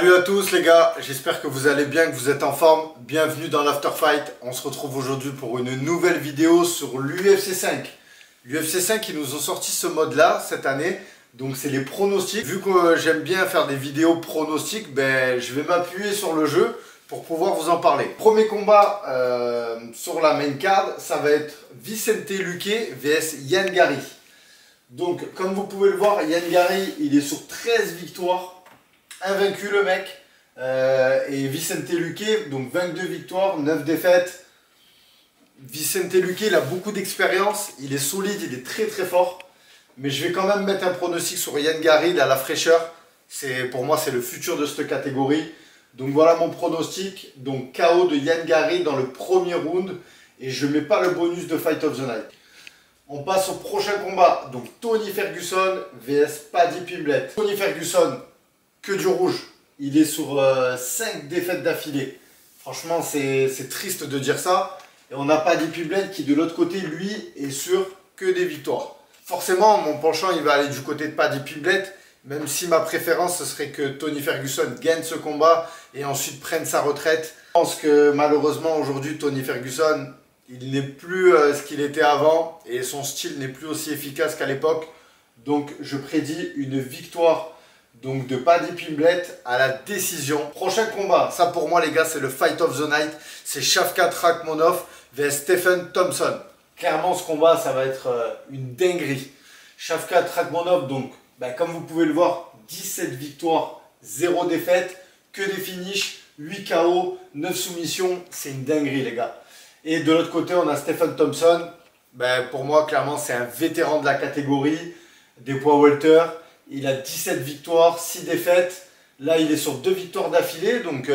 Salut à tous les gars, j'espère que vous allez bien, que vous êtes en forme. Bienvenue dans l'After Fight. On se retrouve aujourd'hui pour une nouvelle vidéo sur l'UFC 5. L'UFC 5, ils nous ont sorti ce mode-là cette année. Donc c'est les pronostics. Vu que j'aime bien faire des vidéos pronostics, je vais m'appuyer sur le jeu pour pouvoir vous en parler. Premier combat sur la main card, ça va être Vicente Luque vs Ian Garry. Donc comme vous pouvez le voir, Ian Garry, il est sur 13 victoires. Invaincu le mec, et Vicente Luque, donc 22 victoires, 9 défaites. Vicente Luque, il a beaucoup d'expérience, il est solide, il est très très fort. Mais je vais quand même mettre un pronostic sur Ian Garry, il a la fraîcheur. Pour moi, c'est le futur de cette catégorie. Donc voilà mon pronostic, donc KO de Ian Garry dans le premier round. Et je ne mets pas le bonus de Fight of the Night. On passe au prochain combat, donc Tony Ferguson vs Paddy Pimblett. Tony Ferguson, que du rouge, il est sur 5 défaites d'affilée. Franchement, c'est triste de dire ça. Et on n'a pas Paddy Pimblett qui, de l'autre côté, lui, est sur que des victoires. Forcément, mon penchant, il va aller du côté de Paddy Pimblett, même si ma préférence, ce serait que Tony Ferguson gagne ce combat et ensuite prenne sa retraite. Je pense que malheureusement, aujourd'hui, Tony Ferguson, il n'est plus ce qu'il était avant et son style n'est plus aussi efficace qu'à l'époque. Donc, je prédis une victoire donc de Paddy Pimblett à la décision. Prochain combat, ça pour moi les gars, c'est le Fight of the Night. C'est Shavkat Rakhmonov vs Stephen Thompson. Clairement ce combat, ça va être une dinguerie. Shavkat Rakhmonov, donc comme vous pouvez le voir, 17 victoires, 0 défaite, que des finishes, 8 KO, 9 soumissions. C'est une dinguerie les gars. Et de l'autre côté, on a Stephen Thompson. Pour moi, clairement, c'est un vétéran de la catégorie des poids welter. Il a 17 victoires, 6 défaites. Là, il est sur 2 victoires d'affilée. Donc,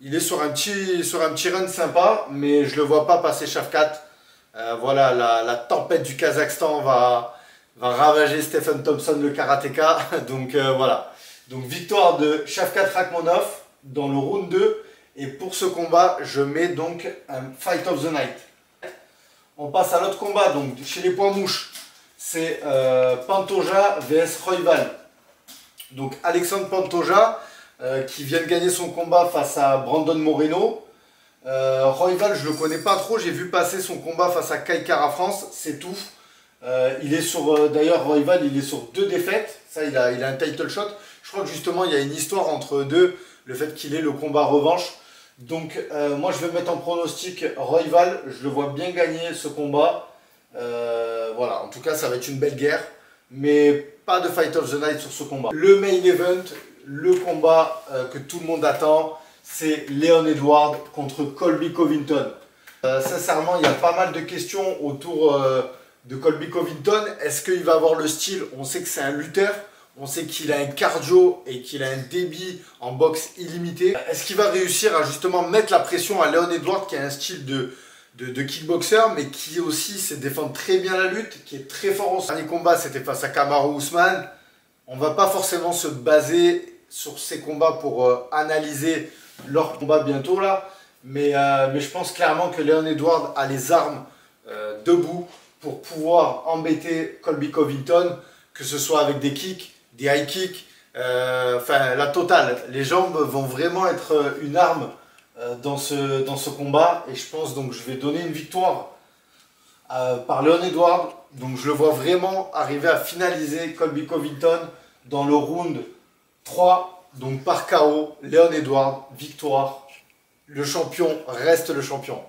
il est sur un petit run sympa. Mais je ne le vois pas passer Shavkat. Voilà, la tempête du Kazakhstan va ravager Stephen Thompson, le karatéka. Donc, voilà. Donc, victoire de Shavkat Rakhmonov dans le round 2. Et pour ce combat, je mets donc un Fight of the Night. On passe à l'autre combat. Donc, chez les poids mouches. C'est Pantoja vs Royval. Donc Alexandre Pantoja qui vient de gagner son combat face à Brandon Moreno. Royval, je ne le connais pas trop, j'ai vu passer son combat face à Kai Kara France, c'est tout. Il est sur, d'ailleurs Royval, il est sur 2 défaites, ça il a un title shot. Je crois que justement il y a une histoire entre eux deux, le fait qu'il ait le combat revanche. Donc moi je vais mettre en pronostic Royval, je le vois bien gagner ce combat. Voilà, en tout cas ça va être une belle guerre, mais pas de Fight of the Night sur ce combat. Le main event, le combat que tout le monde attend, c'est Leon Edwards contre Colby Covington. Sincèrement, il y a pas mal de questions autour de Colby Covington. Est-ce qu'il va avoir le style? On sait que c'est un lutteur, on sait qu'il a un cardio et qu'il a un débit en boxe illimité. Est-ce qu'il va réussir à justement mettre la pression à Leon Edwards qui a un style de kickboxer, mais qui aussi sait défendre très bien la lutte, qui est très fort au dernier combat, c'était face à Kamaru Usman. On ne va pas forcément se baser sur ces combats pour analyser leur combat bientôt là, mais je pense clairement que Leon Edwards a les armes debout pour pouvoir embêter Colby Covington, que ce soit avec des kicks, des high kicks, enfin la totale. Les jambes vont vraiment être une arme dans ce combat, et je pense donc je vais donner une victoire par Leon Edwards. Donc je le vois vraiment arriver à finaliser Colby Covington dans le round 3, donc par KO. Leon Edwards, victoire, le champion reste le champion.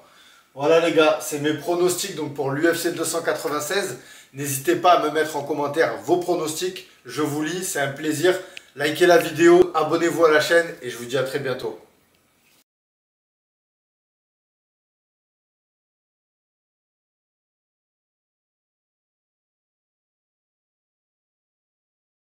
Voilà les gars, c'est mes pronostics donc pour l'UFC 296. N'hésitez pas à me mettre en commentaire vos pronostics, je vous lis, c'est un plaisir. Likez la vidéo, abonnez-vous à la chaîne et je vous dis à très bientôt.